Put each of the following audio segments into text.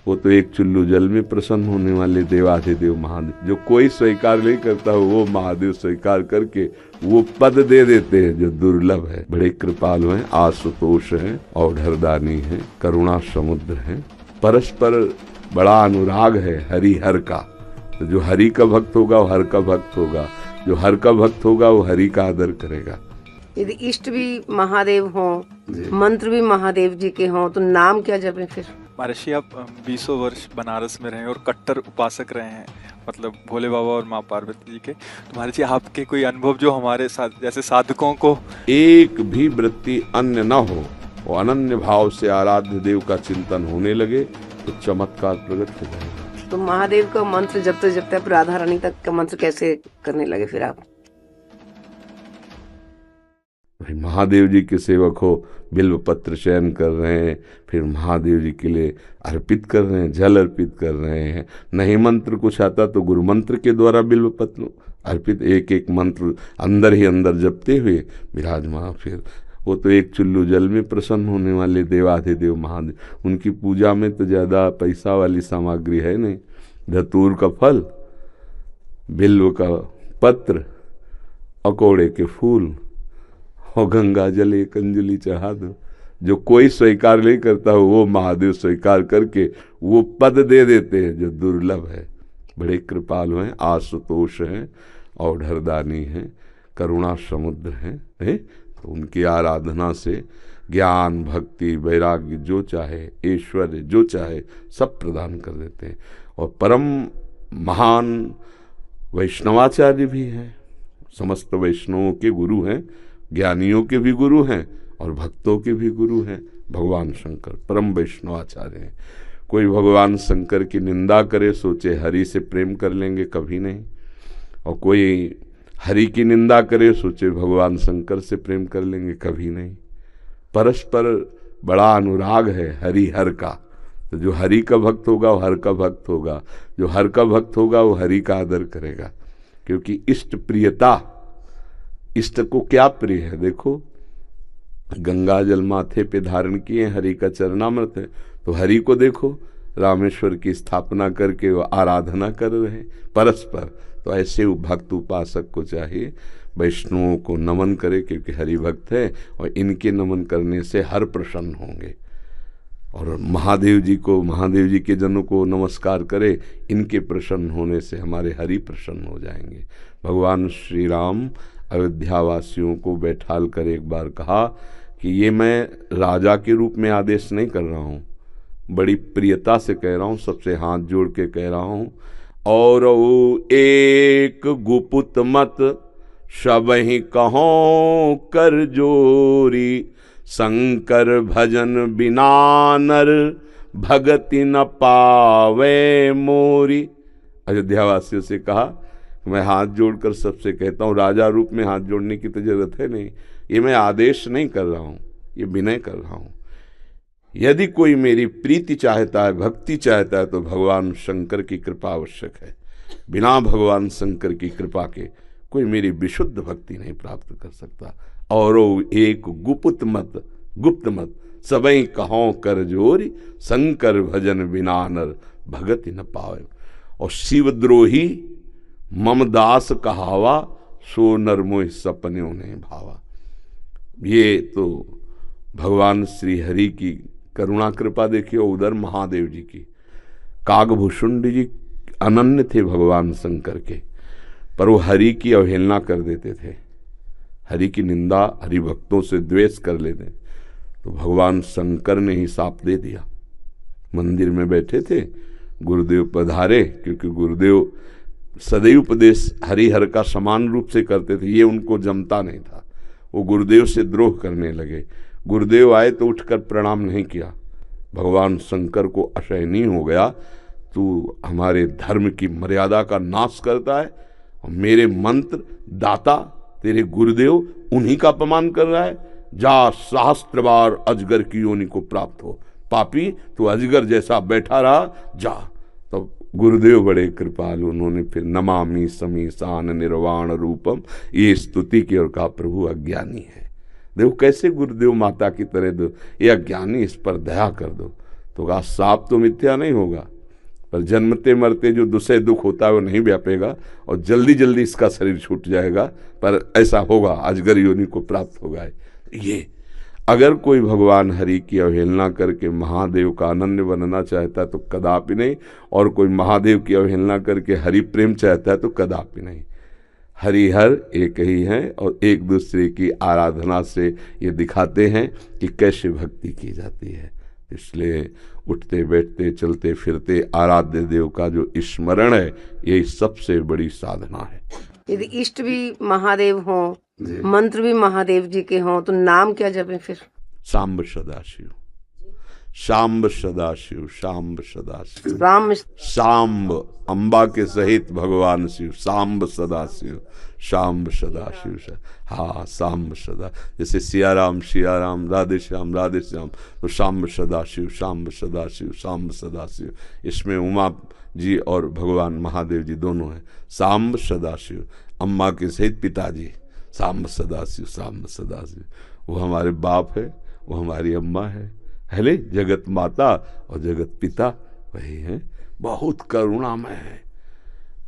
वो तो एक चुल्लू जल में प्रसन्न होने वाले देवाधिदेव महादेव, जो कोई स्वीकार नहीं करता वो महादेव स्वीकार करके वो पद दे देते हैं जो दुर्लभ है। बड़े कृपालु हैं, आशुतोष हैं, औढ़रदानी हैं, करुणा समुद्र हैं, परस्पर बड़ा अनुराग है हरि हर का। तो जो हरि का भक्त होगा वो हर का भक्त होगा, जो हर का भक्त होगा वो हरि का आदर करेगा। यदि इष्ट भी महादेव हों, मंत्र भी महादेव जी के हों, तो नाम क्या जपें फिर? महर्षि, आप 20 वर्ष बनारस में रहे और कट्टर उपासक रहे हैं, मतलब भोले बाबा और माँ पार्वती जी के। तो महर्षि, आपके कोई अनुभव जो हमारे साथ जैसे साधकों को एक भी वृत्ति अन्य न हो, वो अनन्य भाव से आराध्य देव का चिंतन होने लगे तो चमत्कार प्रकट हो जाएगा। तो महादेव का मंत्र जपते जपते आप राधा रानी तक का मंत्र कैसे करने लगे फिर आप? महादेव जी के सेवक हो, बिल्व पत्र चयन कर रहे हैं, फिर महादेव जी के लिए अर्पित कर रहे हैं, जल अर्पित कर रहे हैं। नहीं मंत्र कुछ आता तो गुरु मंत्र के द्वारा बिल्व पत्र अर्पित, एक एक मंत्र अंदर ही अंदर जपते हुए विराजमान। फिर वो तो एक चुल्लू जल में प्रसन्न होने वाले देवाधिदेव महादेव, उनकी पूजा में तो ज़्यादा पैसा वाली सामग्री है नहीं। धतूर का फल, बिल्व का पत्र, अकोड़े के फूल और गंगा जल एक अंजलि चढ़ा दो। जो कोई स्वीकार नहीं करता वो महादेव स्वीकार करके वो पद दे देते हैं जो दुर्लभ है। बड़े कृपालु हैं, आशुतोष हैं, औढ़रदानी हैं, करुणा समुद्र हैं। तो उनकी आराधना से ज्ञान, भक्ति, वैराग्य जो चाहे, ऐश्वर्य जो चाहे सब प्रदान कर देते हैं। और परम महान वैष्णवाचार्य भी हैं, समस्त वैष्णवों के गुरु हैं, ज्ञानियों के भी गुरु हैं और भक्तों के भी गुरु हैं। भगवान शंकर परम वैष्णवाचार्य हैं। कोई भगवान शंकर की निंदा करे सोचे हरि से प्रेम कर लेंगे, कभी नहीं। और कोई हरि की निंदा करे सोचे भगवान शंकर से प्रेम कर लेंगे, कभी नहीं। परस्पर बड़ा अनुराग है हरि हर का। तो जो हरि का भक्त होगा वो हर का भक्त होगा, जो हर का भक्त होगा वो हरि का आदर करेगा। क्योंकि इष्ट प्रियता, इष्ट को क्या प्रिय है? देखो, गंगा जल माथे पे धारण किए, हरि का चरणामृत है, तो हरि को देखो रामेश्वर की स्थापना करके वो आराधना कर रहे हैं परस्पर। तो ऐसे भक्त उपासक को चाहिए वैष्णवों को नमन करे, क्योंकि हरि भक्त है और इनके नमन करने से हर प्रसन्न होंगे। और महादेव जी को, महादेव जी के जनों को नमस्कार करे, इनके प्रसन्न होने से हमारे हरि प्रसन्न हो जाएंगे। भगवान श्री राम अयोध्या वासियों को बैठाल कर एक बार कहा कि ये मैं राजा के रूप में आदेश नहीं कर रहा हूँ, बड़ी प्रियता से कह रहा हूँ, सबसे हाथ जोड़ के कह रहा हूँ। और एक गुपुत मत सबहि कहो कर जोरी, शंकर भजन बिना नर भगति न पावे मोरी। अयोध्या वासियों से कहा, मैं हाथ जोड़कर सबसे कहता हूँ, राजा रूप में हाथ जोड़ने की तो जरूरत है नहीं, ये मैं आदेश नहीं कर रहा हूँ, ये विनय कर रहा हूँ। यदि कोई मेरी प्रीति चाहता है, भक्ति चाहता है, तो भगवान शंकर की कृपा आवश्यक है। बिना भगवान शंकर की कृपा के कोई मेरी विशुद्ध भक्ति नहीं प्राप्त कर सकता। और एक गुप्त मत, गुप्त मत सबई कहो कर जोरी, शंकर भजन बिना नर भगति न पावे। और शिवद्रोही मम दास कहावा, सो नर मोह सपन्यों ने भावा। ये तो भगवान श्री हरि की करुणा कृपा देखिए, उधर महादेव जी की। कागभूषुंड जी अनन्य थे भगवान शंकर के, पर वो हरि की अवहेलना कर देते थे, हरि की निंदा, हरि भक्तों से द्वेष कर लेते। तो भगवान शंकर ने ही साप दे दिया। मंदिर में बैठे थे, गुरुदेव पधारे, क्योंकि गुरुदेव सदैव उपदेश हरिहर का समान रूप से करते थे, ये उनको जमता नहीं था। वो गुरुदेव से द्रोह करने लगे। गुरुदेव आए तो उठकर प्रणाम नहीं किया। भगवान शंकर को असहनीय हो गया, तू हमारे धर्म की मर्यादा का नाश करता है और मेरे मंत्र दाता तेरे गुरुदेव उन्हीं का अपमान कर रहा है। जा, सहस्त्र बार अजगर की योनि को प्राप्त हो, पापी तू अजगर जैसा बैठा रहा, जा। तो गुरुदेव बड़े कृपालु, उन्होंने फिर नमामि समीसान निर्वाण रूपम ये स्तुति की और कहा, प्रभु अज्ञानी है। देखो कैसे गुरुदेव माता की तरह दो, ये अज्ञानी, इस पर दया कर दो। तो कहा सांप तो मिथ्या नहीं होगा, पर जन्मते मरते जो दुसह दुख होता है वो नहीं व्यापेगा और जल्दी जल्दी इसका शरीर छूट जाएगा, पर ऐसा होगा, अजगर योनि को प्राप्त होगा। ये अगर कोई भगवान हरि की अवहेलना करके महादेव का अनन्य बनना चाहता है तो कदापि नहीं, और कोई महादेव की अवहेलना करके हरि प्रेम चाहता है तो कदापि नहीं। हरिहर एक ही हैं और एक दूसरे की आराधना से ये दिखाते हैं कि कैसे भक्ति की जाती है। इसलिए उठते बैठते चलते फिरते आराध्य देव का जो स्मरण है, यही सबसे बड़ी साधना है। यदि इष्ट भी महादेव हों, मंत्र भी महादेव जी के हों, तो नाम क्या जपें फिर? सांब सदाशिव, सांब सदाशिव, सांब सदाशिव, राम सांब अंबा के सहित भगवान शिव, सांब सदाशिव, सांब सदाशिव। हाँ, सांब सदा, जैसे सिया राम, राधे श्याम, तो सांब सदाशिव, सांब सदाशिव, सांब सदाशिव। इसमें उमा जी और भगवान महादेव जी दोनों हैं। सांब सदाशिव, अम्मा के सहित पिताजी, सांब सदाशिव, सांब सदाशिव। वो हमारे बाप है, वो हमारी अम्मा है ले, जगत माता और जगत पिता वही है। बहुत करुणामय है,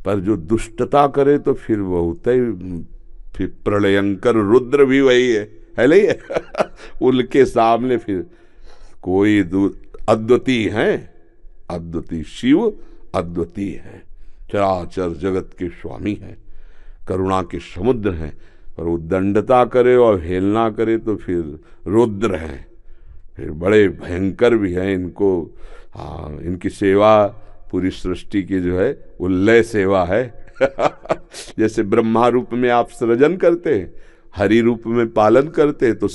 पर जो दुष्टता करे तो फिर बहुत ही, फिर प्रलयंकर रुद्र भी वही है ले उनके सामने फिर कोई अद्वितीय है, अद्वितीय शिव अद्वितीय है, चराचर जगत के स्वामी है, करुणा के समुद्र हैं। पर वो दंडता करे और हेलना करे तो फिर रुद्र हैं, फिर बड़े भयंकर भी हैं। इनको हाँ, इनकी सेवा पूरी सृष्टि की जो है वो लय सेवा है जैसे ब्रह्मा रूप में आप सृजन करते हैं, हरि रूप में पालन करते हैं, तो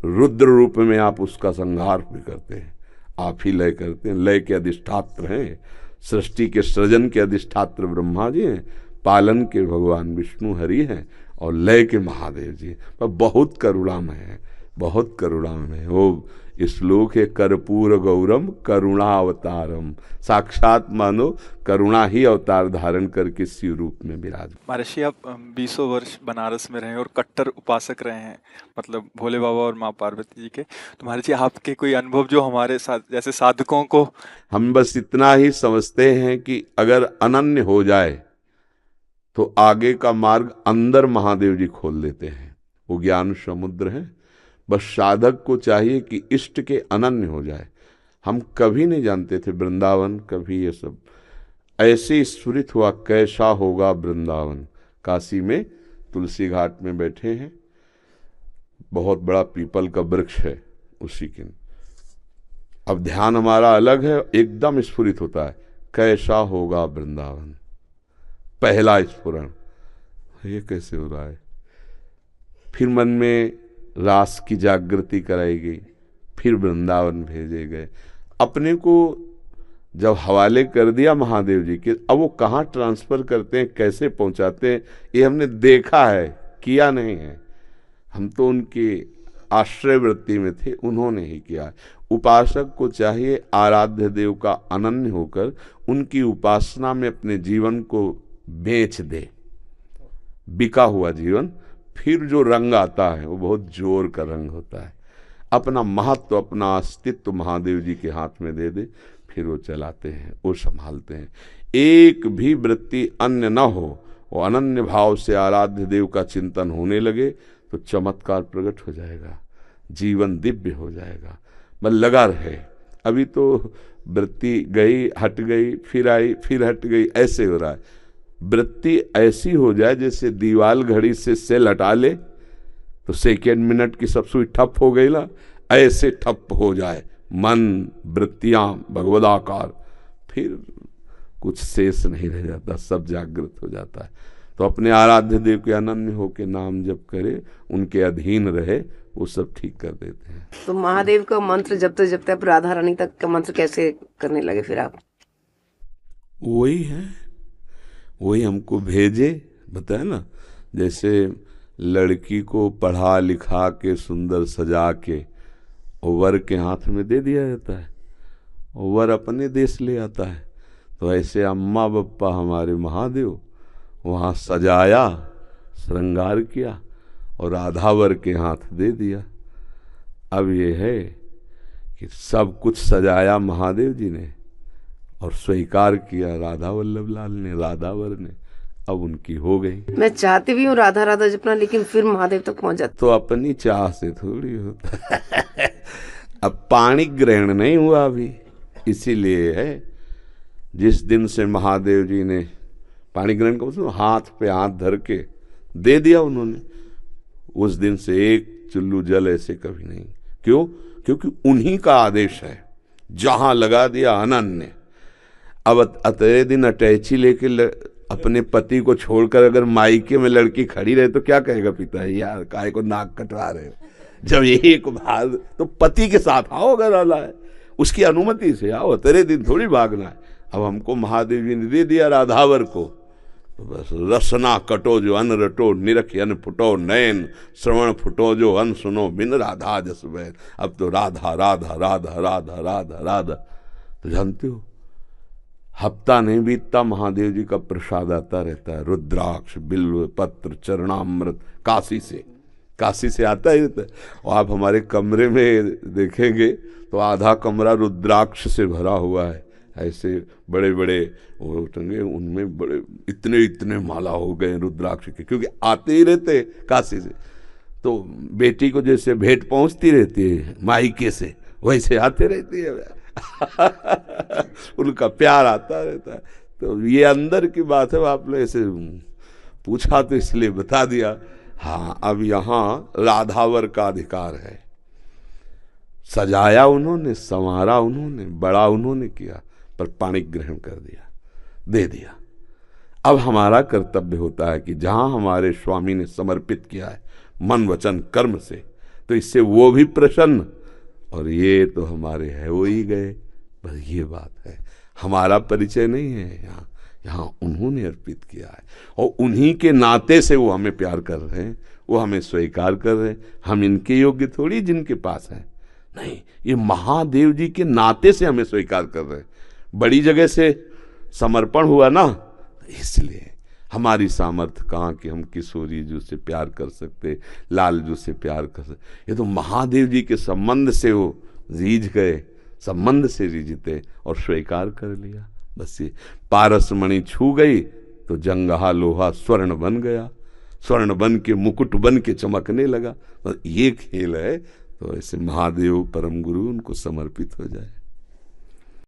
रुद्र रूप में आप उसका संहार भी करते हैं, आप ही लय करते हैं। लय के अधिष्ठात्र हैं, सृष्टि के सृजन के अधिष्ठात्र ब्रह्मा जी हैं, पालन के भगवान विष्णु हरि हैं और लय के महादेव जी। पर बहुत करुणामय है, बहुत करुणामय है। वो श्लोक है, कर्पूर गौरम करुणावतारम, साक्षात मानो करुणा ही अवतार धारण करके शिव रूप में विराज। महर्षि, आप 20 वर्ष बनारस में रहे और कट्टर उपासक रहे हैं, मतलब भोले बाबा और माँ पार्वती जी के। तो महर्षि, आपके कोई अनुभव जो हमारे साथ जैसे साधकों को, हम बस इतना ही समझते हैं कि अगर अनन्य हो जाए तो आगे का मार्ग अंदर महादेव जी खोल देते हैं। वो ज्ञान समुद्र है, बस साधक को चाहिए कि इष्ट के अनन्य हो जाए। हम कभी नहीं जानते थे वृंदावन, कभी ये सब ऐसे स्फुरित हुआ कैसा होगा वृंदावन। काशी में तुलसी घाट में बैठे हैं, बहुत बड़ा पीपल का वृक्ष है उसी के, अब ध्यान हमारा अलग है, एकदम स्फुरित होता है कैसा होगा वृंदावन, पहला स्फुरण, ये कैसे हो रहा है। फिर मन में रास की जागृति कराई गई, फिर वृंदावन भेजे गए। अपने को जब हवाले कर दिया महादेव जी के, अब वो कहाँ ट्रांसफर करते हैं, कैसे पहुंचाते हैं, ये हमने देखा है, किया नहीं है। हम तो उनके आश्रय वृत्ति में थे, उन्होंने ही किया। उपासक को चाहिए आराध्य देव का अनन्य होकर उनकी उपासना में अपने जीवन को बेच दे। बिका हुआ जीवन, फिर जो रंग आता है वो बहुत जोर का रंग होता है। अपना महत्व, अपना अस्तित्व महादेव जी के हाथ में दे दे, फिर वो चलाते हैं, वो संभालते हैं। एक भी वृत्ति अन्य न हो, वो अनन्य भाव से आराध्य देव का चिंतन होने लगे तो चमत्कार प्रकट हो जाएगा, जीवन दिव्य हो जाएगा। बस लगा रहे, अभी तो वृत्ति गई हट गई, फिर आई फिर हट गई, ऐसे हो रहा है। वृत्ति ऐसी हो जाए जैसे दीवाल घड़ी से सेल हटा ले तो सेकेंड मिनट की सब सुई ठप हो गई ना, ऐसे ठप हो जाए मन, वृत्तियां भगवदाकार, फिर कुछ शेष नहीं रह जाता, सब जागृत हो जाता है। तो अपने आराध्य देव के अनन्य होके नाम जप करे, उनके अधीन रहे, वो सब ठीक कर देते हैं। तो महादेव का मंत्र जपते जपते आप राधा रानी तक का मंत्र कैसे करने लगे फिर आप? वही है, वही हमको भेजे, बताया ना, जैसे लड़की को पढ़ा लिखा के सुंदर सजा के वर के हाथ में दे दिया जाता है, वर अपने देश ले आता है। तो ऐसे अम्मा बप्पा हमारे महादेव वहाँ सजाया, श्रृंगार किया और राधा वर के हाथ दे दिया। अब ये है कि सब कुछ सजाया महादेव जी ने और स्वीकार किया राधा वल्लभ लाल ने, राधावर ने। अब उनकी हो गई। मैं चाहती भी हूँ राधा राधा जपना, लेकिन फिर महादेव तक पहुंच जाती। तो अपनी चाह से थोड़ी होता है। अब पाणी ग्रहण नहीं हुआ अभी, इसीलिए है जिस दिन से महादेव जी ने पाणी ग्रहण का मतलब हाथ पे हाथ धर के दे दिया उन्होंने, उस दिन से एक चुल्लू जल ऐसे कभी नहीं। क्यों? क्योंकि उन्हीं का आदेश है, जहां लगा दिया अनन्य। अब अतरे दिन अटैची लेके अपने पति को छोड़कर अगर मायके में लड़की खड़ी रहे तो क्या कहेगा पिता, यार काय को नाक कटवा रहे हो। जब एक भाग तो पति के साथ आओ, अगर आला है उसकी अनुमति से आओ, तेरे दिन थोड़ी भागना है। अब हमको महादेव जी ने दे दिया राधावर को, तो बस रसना कटो जो अन रटो, निरख अन फुटो नयन, श्रवण फुटो जो अन सुनो, बिन राधा जस बैन। अब तो राधा राधा राधा राधा राधा राधा। तो जानते हो हफ्ता नहीं बीतता महादेव जी का प्रसाद आता रहता है, रुद्राक्ष बिल्व पत्र चरणामृत काशी से आता ही रहता है। और आप हमारे कमरे में देखेंगे तो आधा कमरा रुद्राक्ष से भरा हुआ है, ऐसे बड़े बड़े वो टंगे, उनमें बड़े इतने इतने माला हो गए रुद्राक्ष के, क्योंकि आते ही रहते काशी से। तो बेटी को जैसे भेंट पहुंचती रहती है मायके से, वैसे आते रहती है। उनका प्यार आता रहता है। तो ये अंदर की बात है, आपने ऐसे पूछा तो इसलिए बता दिया। हाँ, अब यहाँ राधावर का अधिकार है। सजाया उन्होंने, संवारा उन्होंने, बड़ा उन्होंने किया, पर पाणी ग्रहण कर दिया, दे दिया। अब हमारा कर्तव्य होता है कि जहां हमारे स्वामी ने समर्पित किया है मन वचन कर्म से, तो इससे वो भी प्रसन्न, और ये तो हमारे है वो ही गए। बस ये बात है, हमारा परिचय नहीं है यहाँ, यहाँ उन्होंने अर्पित किया है और उन्हीं के नाते से वो हमें प्यार कर रहे हैं, वो हमें स्वीकार कर रहे हैं। हम इनके योग्य थोड़ी जिनके पास है, नहीं, ये महादेव जी के नाते से हमें स्वीकार कर रहे हैं। बड़ी जगह से समर्पण हुआ ना, इसलिए हमारी सामर्थ्य कहाँ कि हम किशोरी जी से प्यार कर सकते, लाल जी से प्यार कर सकते। ये तो महादेव जी के संबंध से वो रीझ गए, संबंध से रीझते और स्वीकार कर लिया। बस ये पारस मणि छू गई तो जंगहा लोहा स्वर्ण बन गया, स्वर्ण बन के मुकुट बन के चमकने लगा। तो ये खेल है। तो ऐसे महादेव परम गुरु उनको समर्पित हो जाए।